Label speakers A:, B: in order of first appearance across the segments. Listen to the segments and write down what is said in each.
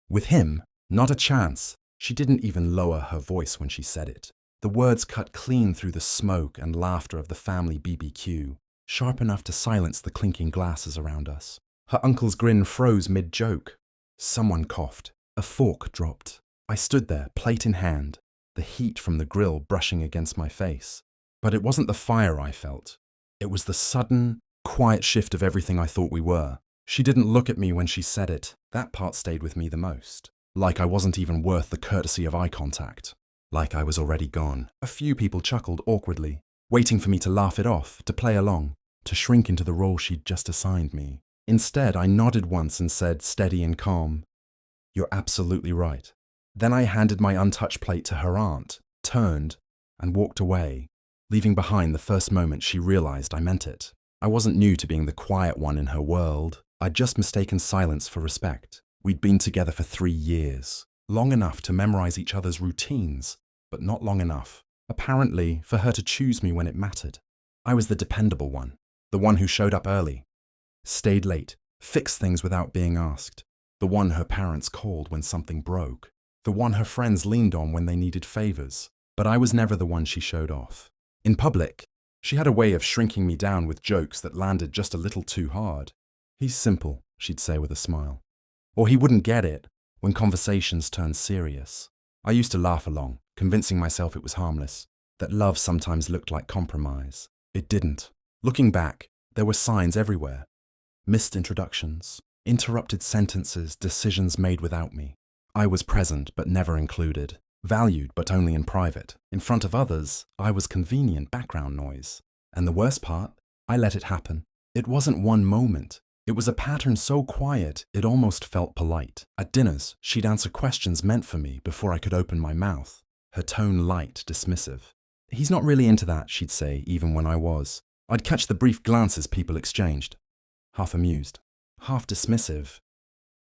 A: With him, not a chance. She didn't even lower her voice when she said it. The words cut clean through the smoke and laughter of the family BBQ, sharp enough to silence the clinking glasses around us. Her uncle's grin froze mid-joke. Someone coughed. A fork dropped. I stood there, plate in hand, the heat from the grill brushing against my face. But it wasn't the fire I felt. It was the sudden, quiet shift of everything I thought we were. She didn't look at me when she said it. That part stayed with me the most. Like I wasn't even worth the courtesy of eye contact. Like I was already gone. A few people chuckled awkwardly, waiting for me to laugh it off, to play along, to shrink into the role she'd just assigned me. Instead, I nodded once and said, steady and calm, "You're absolutely right." Then I handed my untouched plate to her aunt, turned, and walked away, leaving behind the first moment she realized I meant it. I wasn't new to being the quiet one in her world. I'd just mistaken silence for respect. We'd been together for 3 years, long enough to memorize each other's routines, but not long enough, apparently, for her to choose me when it mattered. I was the dependable one, the one who showed up early, stayed late, fixed things without being asked, the one her parents called when something broke, the one her friends leaned on when they needed favors. But I was never the one she showed off. In public, she had a way of shrinking me down with jokes that landed just a little too hard. "He's simple," she'd say with a smile. Or he wouldn't get it when conversations turned serious. I used to laugh along, convincing myself it was harmless, that love sometimes looked like compromise. It didn't. Looking back, there were signs everywhere. Missed introductions, interrupted sentences, decisions made without me. I was present but never included, valued but only in private. In front of others, I was convenient background noise. And the worst part, I let it happen. It wasn't one moment. It was a pattern so quiet, it almost felt polite. At dinners, she'd answer questions meant for me before I could open my mouth, her tone light, dismissive. "He's not really into that," she'd say, even when I was. I'd catch the brief glances people exchanged, half amused, half dismissive,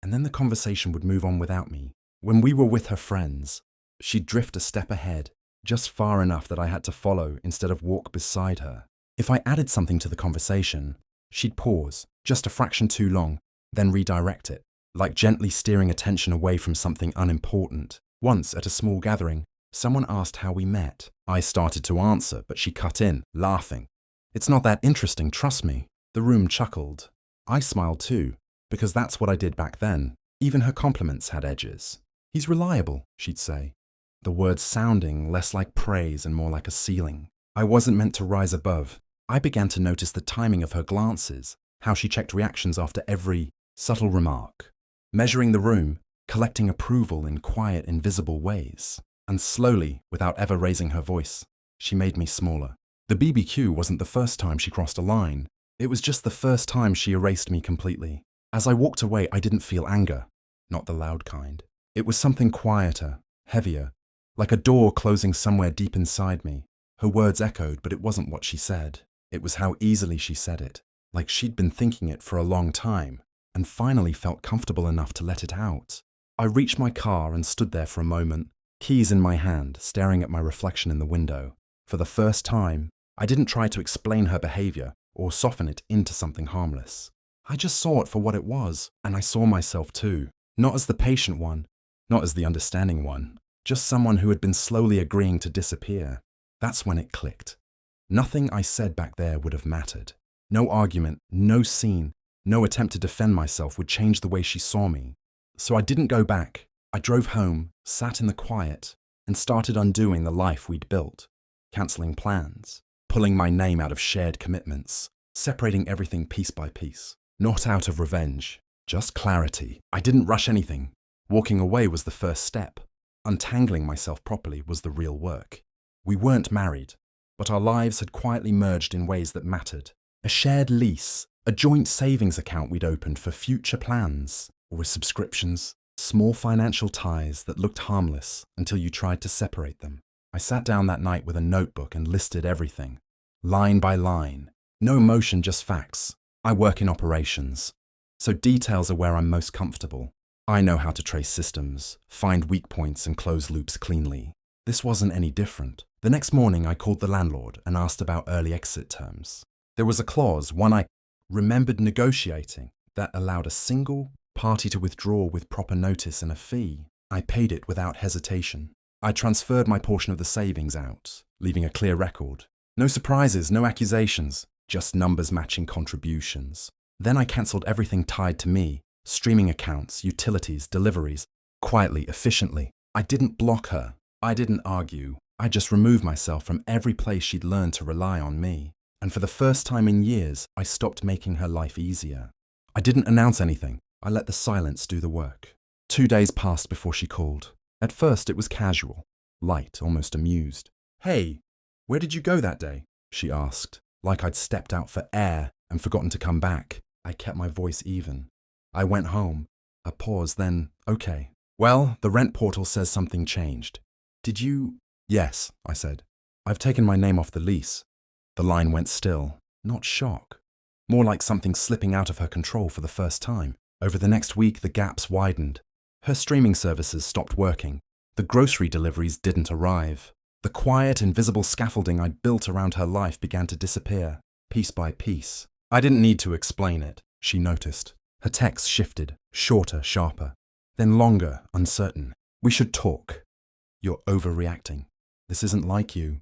A: and then the conversation would move on without me. When we were with her friends, she'd drift a step ahead, just far enough that I had to follow instead of walk beside her. If I added something to the conversation, she'd pause, just a fraction too long, then redirect it, like gently steering attention away from something unimportant. Once, at a small gathering, someone asked how we met. I started to answer, but she cut in, laughing. "It's not that interesting, trust me." The room chuckled. I smiled too, because that's what I did back then. Even her compliments had edges. "He's reliable," she'd say, the words sounding less like praise and more like a ceiling. I wasn't meant to rise above. I began to notice the timing of her glances, how she checked reactions after every subtle remark, measuring the room, collecting approval in quiet, invisible ways. And slowly, without ever raising her voice, she made me smaller. The BBQ wasn't the first time she crossed a line. It was just the first time she erased me completely. As I walked away, I didn't feel anger, not the loud kind. It was something quieter, heavier, like a door closing somewhere deep inside me. Her words echoed, but it wasn't what she said. It was how easily she said it, like she'd been thinking it for a long time, and finally felt comfortable enough to let it out. I reached my car and stood there for a moment, keys in my hand, staring at my reflection in the window. For the first time, I didn't try to explain her behavior or soften it into something harmless. I just saw it for what it was, and I saw myself too. Not as the patient one, not as the understanding one, just someone who had been slowly agreeing to disappear. That's when it clicked. Nothing I said back there would have mattered. No argument, no scene, no attempt to defend myself would change the way she saw me. So I didn't go back. I drove home, sat in the quiet, and started undoing the life we'd built, cancelling plans, pulling my name out of shared commitments, separating everything piece by piece. Not out of revenge, just clarity. I didn't rush anything. Walking away was the first step. Untangling myself properly was the real work. We weren't married, but our lives had quietly merged in ways that mattered. A shared lease, a joint savings account we'd opened for future plans, with subscriptions, small financial ties that looked harmless until you tried to separate them. I sat down that night with a notebook and listed everything, line by line. No emotion, just facts. I work in operations, so details are where I'm most comfortable. I know how to trace systems, find weak points and close loops cleanly. This wasn't any different. The next morning I called the landlord and asked about early exit terms. There was a clause, one I remembered negotiating, that allowed a single, party to withdraw with proper notice and a fee. I paid it without hesitation. I transferred my portion of the savings out, leaving a clear record. No surprises, no accusations, just numbers matching contributions. Then I cancelled everything tied to me, streaming accounts, utilities, deliveries, quietly, efficiently. I didn't block her. I didn't argue. I just removed myself from every place she'd learned to rely on me. And for the first time in years, I stopped making her life easier. I didn't announce anything. I let the silence do the work. 2 days passed before she called. At first, it was casual, light, almost amused. "Hey, where did you go that day?" she asked, like I'd stepped out for air and forgotten to come back. I kept my voice even. "I went home." A pause, then, "Okay. Well, the rent portal says something changed." "Did you—" "Yes," I said. "I've taken my name off the lease." The line went still, not shock. More like something slipping out of her control for the first time. Over the next week, the gaps widened. Her streaming services stopped working. The grocery deliveries didn't arrive. The quiet, invisible scaffolding I'd built around her life began to disappear, piece by piece. I didn't need to explain it. She noticed. Her texts shifted, shorter, sharper. Then longer, uncertain. "We should talk. You're overreacting. This isn't like you."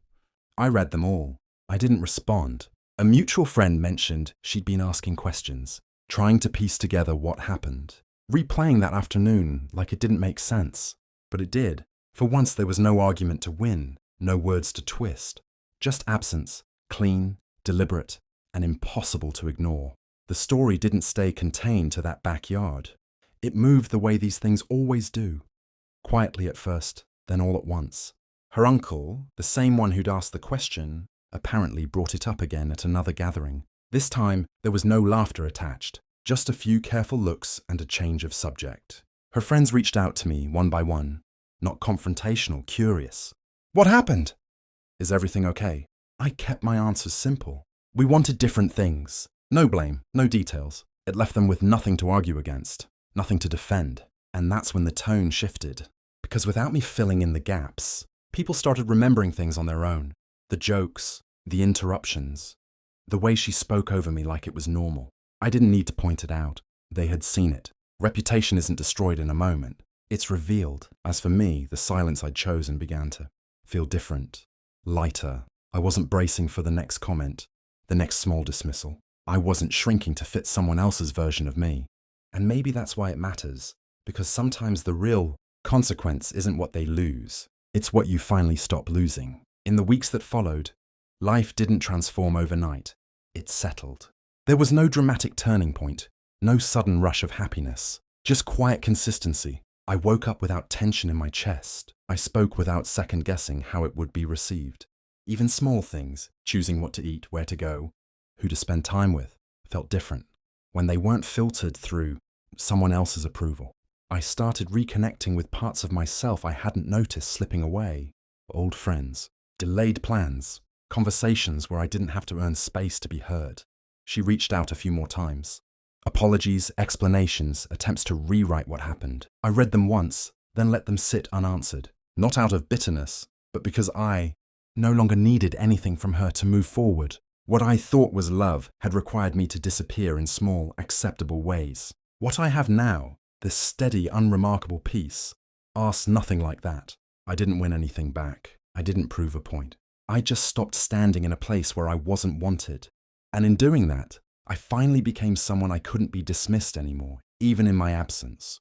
A: I read them all. I didn't respond. A mutual friend mentioned she'd been asking questions, trying to piece together what happened, replaying that afternoon like it didn't make sense. But it did. For once there was no argument to win, no words to twist. Just absence, clean, deliberate, and impossible to ignore. The story didn't stay contained to that backyard. It moved the way these things always do. Quietly at first, then all at once. Her uncle, the same one who'd asked the question, apparently brought it up again at another gathering. This time, there was no laughter attached, just a few careful looks and a change of subject. Her friends reached out to me one by one, not confrontational, curious. "What happened? Is everything okay?" I kept my answers simple. We wanted different things. No blame, no details. It left them with nothing to argue against, nothing to defend. And that's when the tone shifted. Because without me filling in the gaps, people started remembering things on their own. The jokes, the interruptions, the way she spoke over me like it was normal. I didn't need to point it out. They had seen it. Reputation isn't destroyed in a moment. It's revealed. As for me, the silence I'd chosen began to feel different, lighter. I wasn't bracing for the next comment, the next small dismissal. I wasn't shrinking to fit someone else's version of me. And maybe that's why it matters, because sometimes the real consequence isn't what they lose. It's what you finally stop losing. In the weeks that followed, life didn't transform overnight. It settled. There was no dramatic turning point, no sudden rush of happiness, just quiet consistency. I woke up without tension in my chest. I spoke without second-guessing how it would be received. Even small things, choosing what to eat, where to go, who to spend time with, felt different. When they weren't filtered through someone else's approval. I started reconnecting with parts of myself I hadn't noticed slipping away. Old friends, delayed plans, conversations where I didn't have to earn space to be heard. She reached out a few more times. Apologies, explanations, attempts to rewrite what happened. I read them once, then let them sit unanswered. Not out of bitterness, but because I no longer needed anything from her to move forward. What I thought was love had required me to disappear in small, acceptable ways. What I have now, this steady, unremarkable peace, asks nothing like that. I didn't win anything back. I didn't prove a point. I just stopped standing in a place where I wasn't wanted. And in doing that, I finally became someone I couldn't be dismissed anymore, even in my absence.